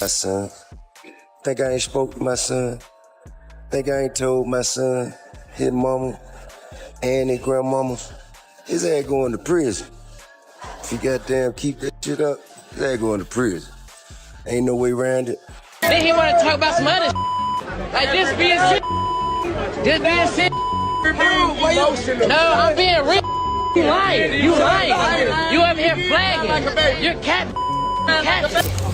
my son. Think I ain't spoke to my son. Think I ain't told my son, his mama, and his grandmama, his ass going to prison. If you goddamn keep that shit up, his ass going to prison. Ain't no way around it. Then he wanna talk about some other like this being shit. This being shit. No, I'm being real. You lying. You lying. You up here flagging. You're cat.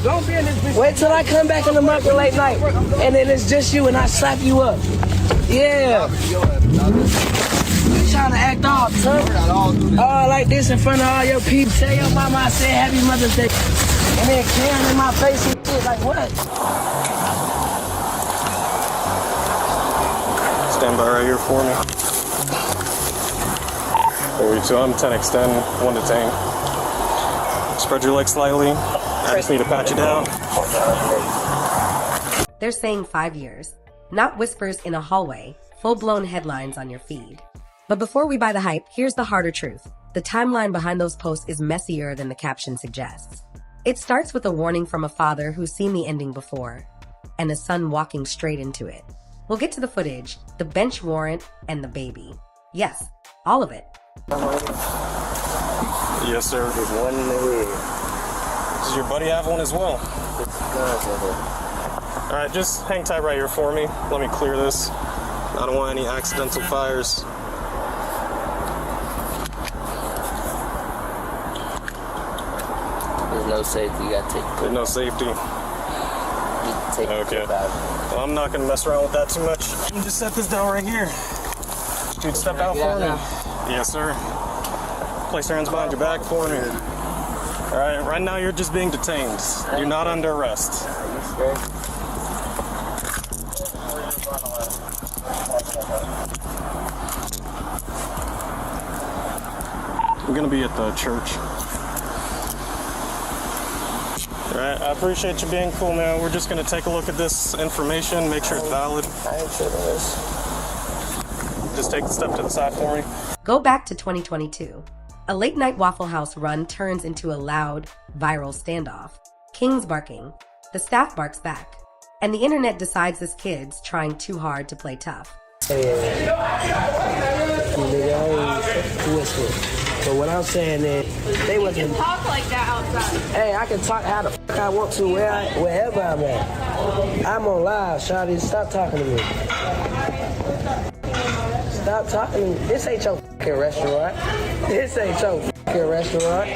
Don't be in this bitch. Wait till I come back in the market late night, and then it's just you, and I slap you up. Yeah. You trying to act off, son? All like this in front of all your people. Tell your mama I said Happy Mother's Day, and then Karen in my face and shit. Like what? Stand by right here for me. 42, I'm 10 extend, 1 detain. Spread your legs slightly. I just need to pat you down. They're saying 5 years. Not whispers in a hallway, full-blown headlines on your feed. But before we buy the hype, here's the harder truth. The timeline behind those posts is messier than the caption suggests. It starts with a warning from a father who's seen the ending before, and a son walking straight into it. We'll get to the footage, the bench warrant, and the baby. Yes, all of it. Yes, sir. There's one in the head. Does your buddy have one as well? All right, just hang tight right here for me. Let me clear this. I don't want any accidental fires. There's no safety. You gotta take. There's no safety. Take Okay. Well, I'm not gonna mess around with that too much. You just set this down right here. Dude, step out for me. Yes, sir. Place your hands behind your back for me. All right, right now you're just being detained. You're not under arrest. I'm gonna be at the church. All right, I appreciate you being cool, man. We're just gonna take a look at this information, make sure it's valid. I ain't sure it is. Just take a step to the side for me. Go back to 2022. A late-night Waffle House run turns into a loud, viral standoff. King's barking. The staff barks back. And the internet decides this kid's trying too hard to play tough. But what I'm saying is, they wasn't. Talk like that outside. Hey, I can talk how the fuck I want to wherever I'm at. I'm on live, Shawty. Stop talking to me. Stop talking to me. This ain't your fucking restaurant. This ain't your fucking restaurant.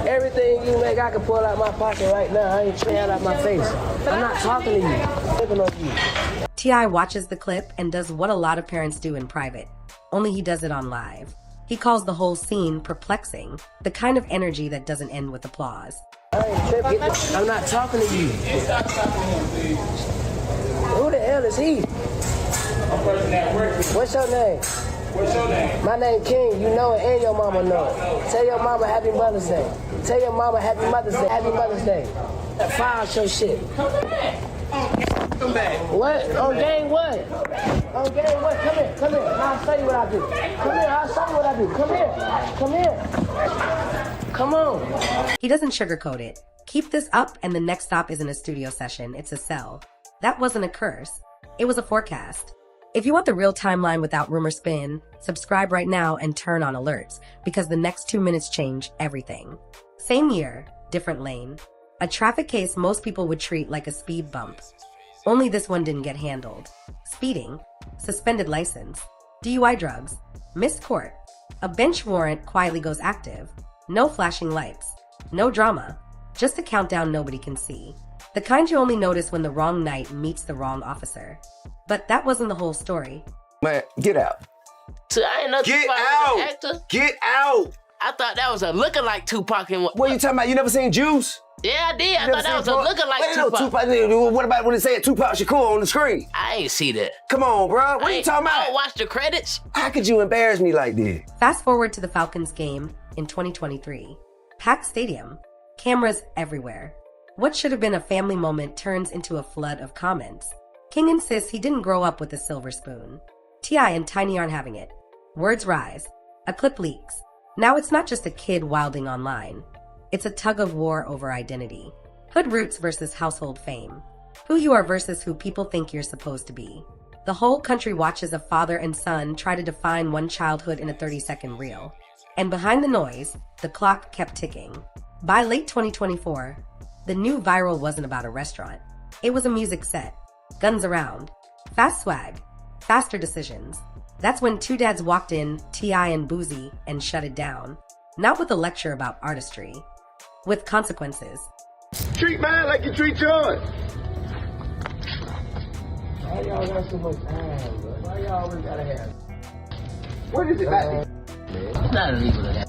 Everything you make, I can pull out my pocket right now. I ain't trying out my face. I'm not talking to you. I'm looking on you. T.I. watches the clip and does what a lot of parents do in private, only he does it on live. He calls the whole scene perplexing, the kind of energy that doesn't end with applause. I'm not talking to you. Who the hell is he? What's your name? What's your name? My name King. You know it and your mama know it. Tell your mama Happy Mother's Day. Tell your mama Happy Mother's Day. Happy Mother's Day. File your shit. Come back. What? On game what? On game what? Come here. Come here. I'll show you what I do. Come here. I'll show you what I do. Come here. Come here. Come on. He doesn't sugarcoat it. Keep this up and the next stop isn't a studio session, it's a cell. That wasn't a curse. It was a forecast. If you want the real timeline without rumor spin, subscribe right now and turn on alerts, because the next 2 minutes change everything. Same year, different lane. A traffic case most people would treat like a speed bump. Only this one didn't get handled. Speeding, suspended license, DUI drugs, missed court. A bench warrant quietly goes active. No flashing lights, no drama, just a countdown nobody can see. The kind you only notice when the wrong night meets the wrong officer. But that wasn't the whole story. Man, get out. So I ain't know Get Tupac out. was an actor. Get out. I thought that was a lookalike Tupac. And What are you talking about? You never seen Juice? Yeah, I did. I You thought never that was seen a lookalike Wait, no, Tupac. What about when they said Tupac Shakur on the screen? I ain't see that. Come on, bro. What are you talking I about? don't watch the credits. How could you embarrass me like this? Fast forward to the Falcons game in 2023. Packed stadium, cameras everywhere. What should have been a family moment turns into a flood of comments. King insists he didn't grow up with a silver spoon. T.I. and Tiny aren't having it. Words rise. A clip leaks. Now it's not just a kid wilding online. It's a tug of war over identity. Hood roots versus household fame. Who you are versus who people think you're supposed to be. The whole country watches a father and son try to define one childhood in a 30-second reel. And behind the noise, the clock kept ticking. By late 2024, the new viral wasn't about a restaurant. It was a music set. Guns around. Fast swag. Faster decisions. That's when two dads walked in, T.I. and Boozy, and shut it down. Not with a lecture about artistry. With consequences. Treat mine like you treat yours. Why y'all got so much time, bro? Why y'all always gotta have? What is it about? It's not illegal to have.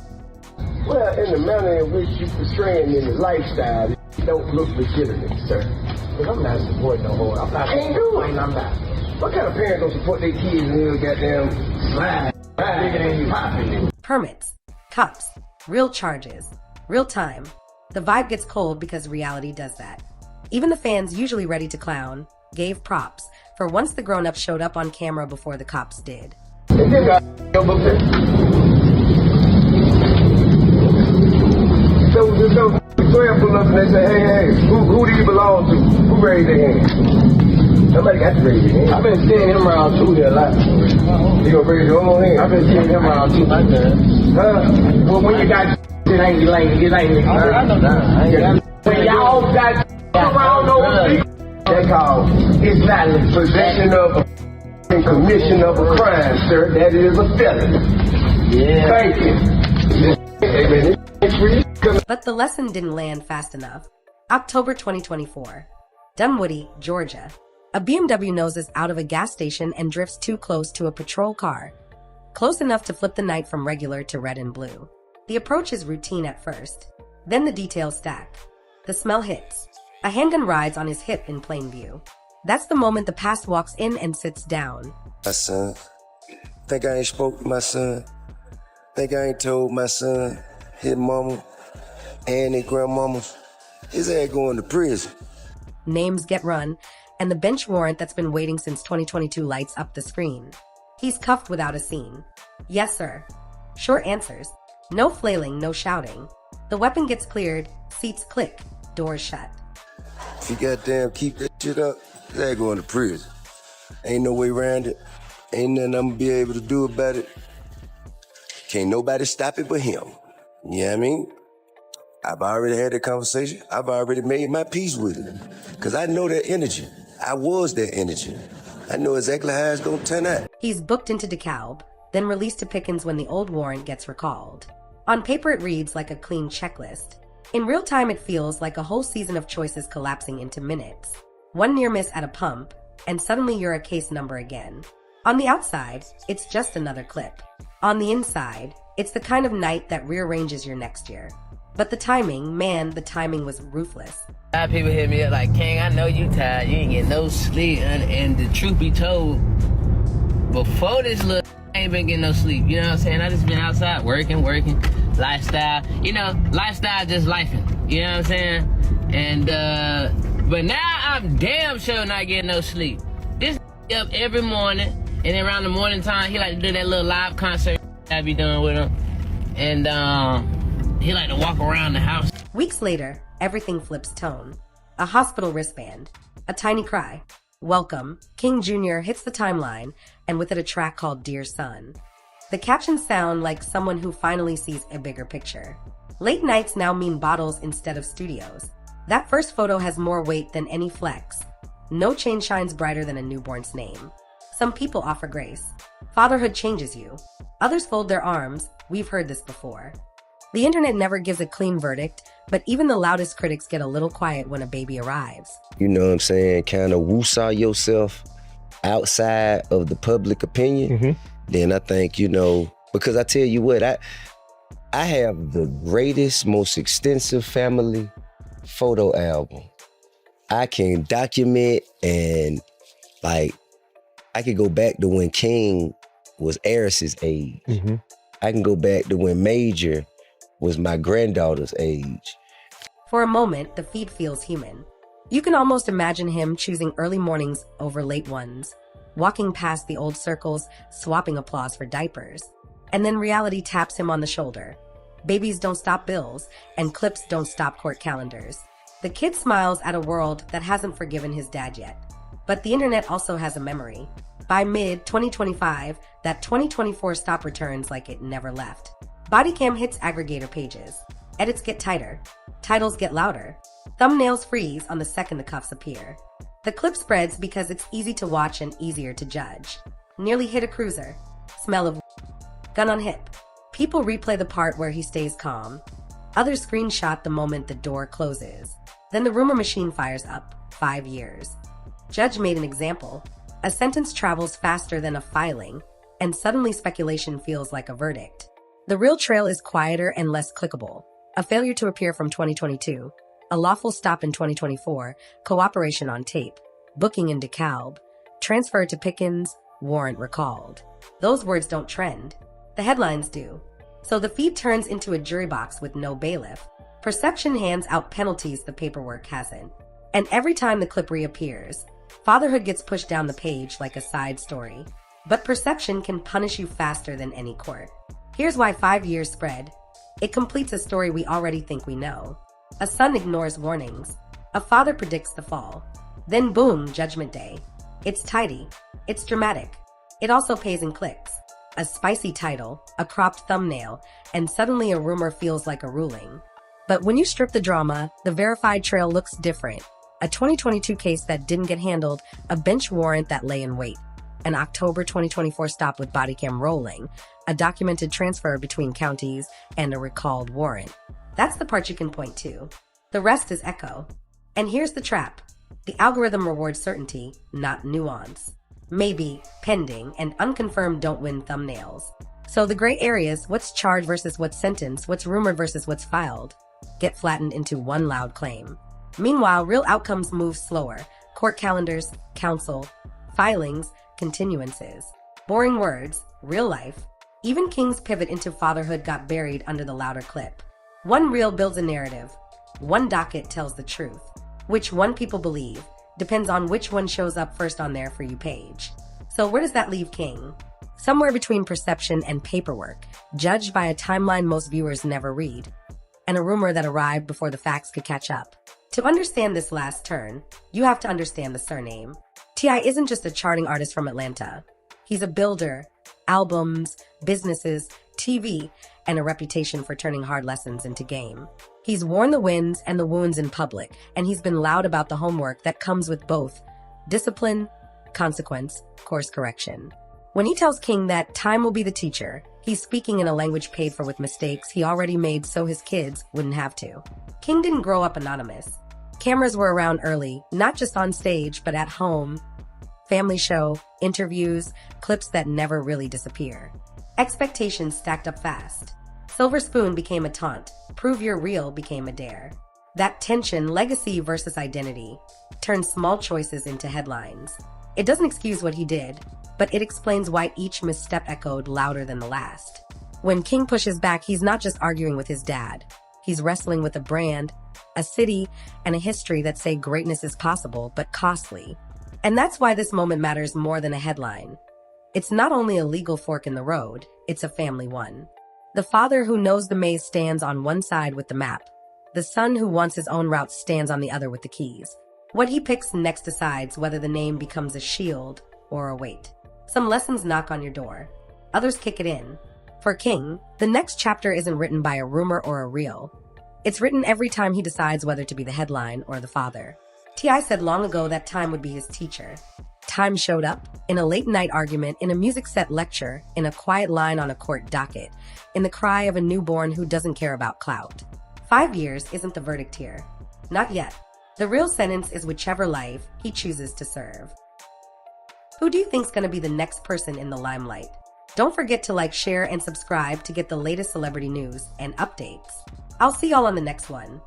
Well, in the manner in which you portraying in the lifestyle, it don't look legitimate, sir. Cause I'm not supporting no whore. I'm not supporting. I'm not. What kind of parents don't support their kids in their goddamn slide? Bigger than you popping. Permits. Cops. Real charges. Real time. The vibe gets cold because reality does that. Even the fans, usually ready to clown, gave props for once the grown-ups showed up on camera before the cops did. So Square pull up and they say, hey, who do you belong to? Who raised their hand? Somebody got to raise their hand. I've been seeing him around too here a lot. You gonna raise your own hand? I've been seeing him around too like that. Well, when you got It ain't I know that. when y'all got around those people, that's called it's not the possession of and commission of a crime, sir. That is a felony. Yeah. Thank you. But the lesson didn't land fast enough. October 2024. Dunwoody, Georgia. A BMW noses out of a gas station and drifts too close to a patrol car. Close enough to flip the night from regular to red and blue. The approach is routine at first. Then the details stack. The smell hits. A handgun rides on his hip in plain view. That's the moment the past walks in and sits down. My son. Think I ain't spoke to my son. Think I ain't told my son, his mama, and his grandmama, his ass going to prison. Names get run, and the bench warrant that's been waiting since 2022 lights up the screen. He's cuffed without a scene. Yes, sir. Short answers. No flailing, no shouting. The weapon gets cleared, seats click, doors shut. If you goddamn keep that shit up, his ass going to prison. Ain't no way around it. Ain't nothing I'm gonna be able to do about it. Can't nobody stop it but him. You know what I mean? I've already had that conversation. I've already made my peace with it. Because I know that energy. I was that energy. I know exactly how it's going to turn out. He's booked into DeKalb, then released to Pickens when the old warrant gets recalled. On paper, it reads like a clean checklist. In real time, it feels like a whole season of choices collapsing into minutes. One near miss at a pump, and suddenly you're a case number again. On the outside, it's just another clip. On the inside, it's the kind of night that rearranges your next year. But the timing, man, the timing was ruthless. A lot of people hit me up like, King, I know you tired. You ain't getting no sleep. And the truth be told, before this look, I ain't been getting no sleep. You know what I'm saying? I just been outside working, lifestyle. You know, lifestyle just lifing. You know what I'm saying? And, but now I'm damn sure not getting no sleep. This up every morning, and then around the morning time, he like to do that little live concert I be doing with him. And, he like to walk around the house. Weeks later, everything flips tone. A hospital wristband. A tiny cry. Welcome. King Jr. hits the timeline, and with it a track called Dear Son. The captions sound like someone who finally sees a bigger picture. Late nights now mean bottles instead of studios. That first photo has more weight than any flex. No chain shines brighter than a newborn's name. Some people offer grace. Fatherhood changes you. Others fold their arms. We've heard this before. The internet never gives a clean verdict, but even the loudest critics get a little quiet when a baby arrives. You know what I'm saying? Kind of woo-saw yourself outside of the public opinion. Then I think, you know, because I tell you what, I have the greatest, most extensive family photo album. I can document and, like, I could go back to when King was Eris's age. I can go back to when Major was my granddaughter's age. For a moment, the feed feels human. You can almost imagine him choosing early mornings over late ones, walking past the old circles, swapping applause for diapers. And then reality taps him on the shoulder. Babies don't stop bills, and clips don't stop court calendars. The kid smiles at a world that hasn't forgiven his dad yet. But the internet also has a memory. By mid-2025, that 2024 stop returns like it never left. Bodycam hits aggregator pages. Edits get tighter. Titles get louder. Thumbnails freeze on the second the cuffs appear. The clip spreads because it's easy to watch and easier to judge. Nearly hit a cruiser. Smell of gun on hip. People replay the part where he stays calm. Others screenshot the moment the door closes. Then the rumor machine fires up. 5 years. Judge made an example. A sentence travels faster than a filing, and suddenly speculation feels like a verdict. The real trail is quieter and less clickable. A failure to appear from 2022, a lawful stop in 2024, cooperation on tape, booking in DeKalb, transfer to Pickens, warrant recalled. Those words don't trend. The headlines do. So the feed turns into a jury box with no bailiff. Perception hands out penalties the paperwork hasn't. And every time the clip reappears, fatherhood gets pushed down the page like a side story. But perception can punish you faster than any court. Here's why 5 years spread. It completes a story we already think we know. A son ignores warnings. A father predicts the fall. Then boom, Judgment Day. It's tidy. It's dramatic. It also pays in clicks. A spicy title, a cropped thumbnail, and suddenly a rumor feels like a ruling. But when you strip the drama, the verified trail looks different. A 2022 case that didn't get handled, a bench warrant that lay in wait, an October 2024 stop with bodycam rolling, a documented transfer between counties, and a recalled warrant. That's the part you can point to. The rest is echo. And here's the trap. The algorithm rewards certainty, not nuance. Maybe, pending, and unconfirmed don't win thumbnails. So the gray areas, what's charged versus what's sentenced, what's rumored versus what's filed, get flattened into one loud claim. Meanwhile, real outcomes move slower. Court calendars, counsel, filings, continuances. Boring words, real life. Even King's pivot into fatherhood got buried under the louder clip. One reel builds a narrative. One docket tells the truth. Which one people believe depends on which one shows up first on their For You page. So where does that leave King? Somewhere between perception and paperwork, judged by a timeline most viewers never read, and a rumor that arrived before the facts could catch up. To understand this last turn, you have to understand the surname. T.I. isn't just a charting artist from Atlanta. He's a builder, albums, businesses, TV, and a reputation for turning hard lessons into game. He's worn the wins and the wounds in public, and he's been loud about the homework that comes with both discipline, consequence, course correction. When he tells King that time will be the teacher, he's speaking in a language paid for with mistakes he already made so his kids wouldn't have to. King didn't grow up anonymous. Cameras were around early, not just on stage, but at home, family show, interviews, clips that never really disappear. Expectations stacked up fast. Silver spoon became a taunt. Prove you're real became a dare. That tension, legacy versus identity, turned small choices into headlines. It doesn't excuse what he did, but it explains why each misstep echoed louder than the last. When King pushes back, he's not just arguing with his dad. He's wrestling with a brand, a city, and a history that say greatness is possible, but costly. And that's why this moment matters more than a headline. It's not only a legal fork in the road, it's a family one. The father who knows the maze stands on one side with the map. The son who wants his own route stands on the other with the keys. What he picks next decides whether the name becomes a shield or a weight. Some lessons knock on your door. Others kick it in. For King, the next chapter isn't written by a rumor or a reel. It's written every time he decides whether to be the headline or the father. T.I. said long ago that time would be his teacher. Time showed up in a late-night argument, in a music-set lecture, in a quiet line on a court docket, in the cry of a newborn who doesn't care about clout. 5 years isn't the verdict here. Not yet. The real sentence is whichever life he chooses to serve. Who do you think's gonna be the next person in the limelight? Don't forget to like, share, and subscribe to get the latest celebrity news and updates. I'll see y'all on the next one.